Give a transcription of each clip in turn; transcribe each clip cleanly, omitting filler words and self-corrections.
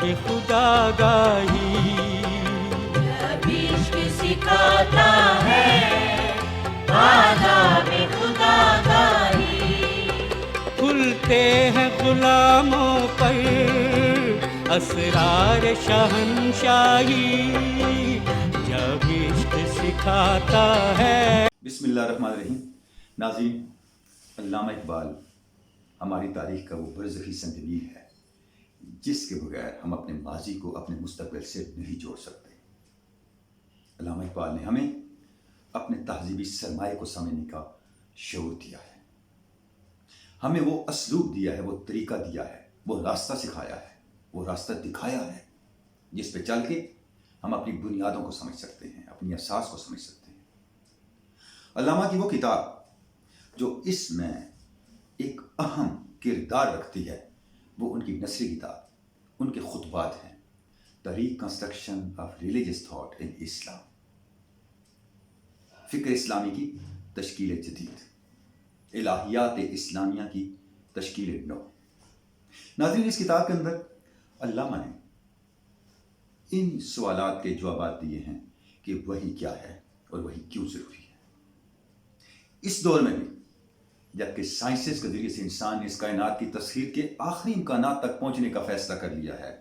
کہ خدا گاہی جب عشق سکھاتا ہے آداب خدا گاہی، کھلتے ہیں غلاموں پر اسرار شہنشاہی جب عشق سکھاتا ہے۔ بسم اللہ الرحمن الرحیم۔ ناظرین، علامہ اقبال ہماری تاریخ کا وہ برزخی سنگمیل ہے جس کے بغیر ہم اپنے ماضی کو اپنے مستقبل سے نہیں جوڑ سکتے۔ علامہ اقبال نے ہمیں اپنے تہذیبی سرمایہ کو سمجھنے کا شعور دیا ہے، ہمیں وہ اسلوب دیا ہے، وہ طریقہ دیا ہے، وہ راستہ سکھایا ہے، وہ راستہ دکھایا ہے جس پہ چل کے ہم اپنی بنیادوں کو سمجھ سکتے ہیں، اپنی اساس کو سمجھ سکتے ہیں۔ علامہ کی وہ کتاب جو اس میں ایک اہم کردار رکھتی ہے وہ ان کی نثری کتاب، ان کے خطبات ہیں، the reconstruction of religious thought in Islam, فکر اسلامی کی تشکیل جدید، الہیات اسلامیہ کی تشکیل نو۔ ناظرین، اس کتاب کے اندر علامہ نے ان سوالات کے جوابات دیے ہیں کہ وحی کیا ہے اور وحی کیوں ضروری ہے۔ اس دور میں بھی جبکہ سائنسز کے ذریعے سے انسان نے اس کائنات کی تسخیر کے آخری امکانات تک پہنچنے کا فیصلہ کر لیا ہے،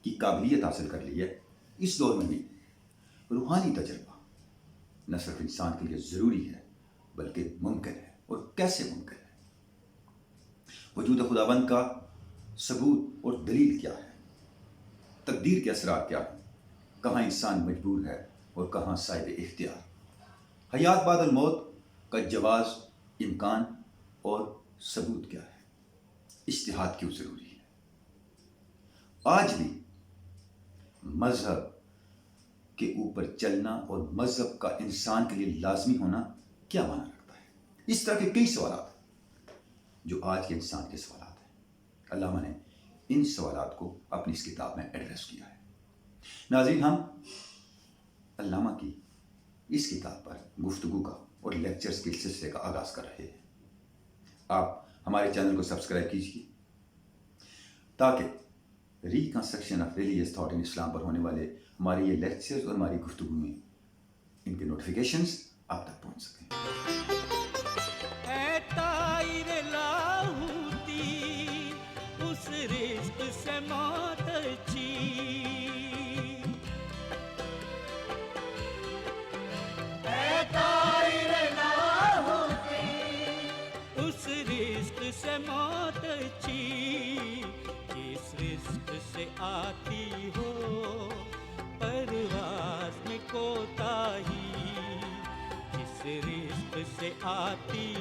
کی قابلیت حاصل کر لی ہے، اس دور میں بھی روحانی تجربہ نہ صرف انسان کے لیے ضروری ہے بلکہ ممکن ہے۔ اور کیسے ممکن ہے؟ وجود خداوند کا ثبوت اور دلیل کیا ہے؟ تقدیر کے اثرات کیا ہیں؟ کہاں انسان مجبور ہے اور کہاں صاحب اختیار؟ حیات بعد الموت کا جواز، امکان اور ثبوت کیا ہے؟ اجتہاد کیوں ضروری ہے؟ آج بھی مذہب کے اوپر چلنا اور مذہب کا انسان کے لیے لازمی ہونا کیا معنی رکھتا ہے؟ اس طرح کے کئی سوالات جو آج کے انسان کے سوالات ہیں، علامہ نے ان سوالات کو اپنی اس کتاب میں ایڈریس کیا ہے۔ ناظرین، ہم علامہ کی اس کتاب پر گفتگو کا اور لیکچرز کے سلسلے کا آغاز کر رہے ہیں۔ آپ ہمارے چینل کو سبسکرائب کیجیے تاکہ reconstruction of religious thought in Islam پر ہونے والے ہمارے یہ لیکچرز اور ہماری گفتگویں ان کے نوٹیفیکیشنز آپ تک پہنچ سکیں۔ اے طائر لاہوتی، اس رزق سے موت اچھی، اے طائر لاہوتی، اس رزق سے موت اچھی، جس رزق سے آتی ہو پرواز میں کوتاہی، جس رزق سے آتی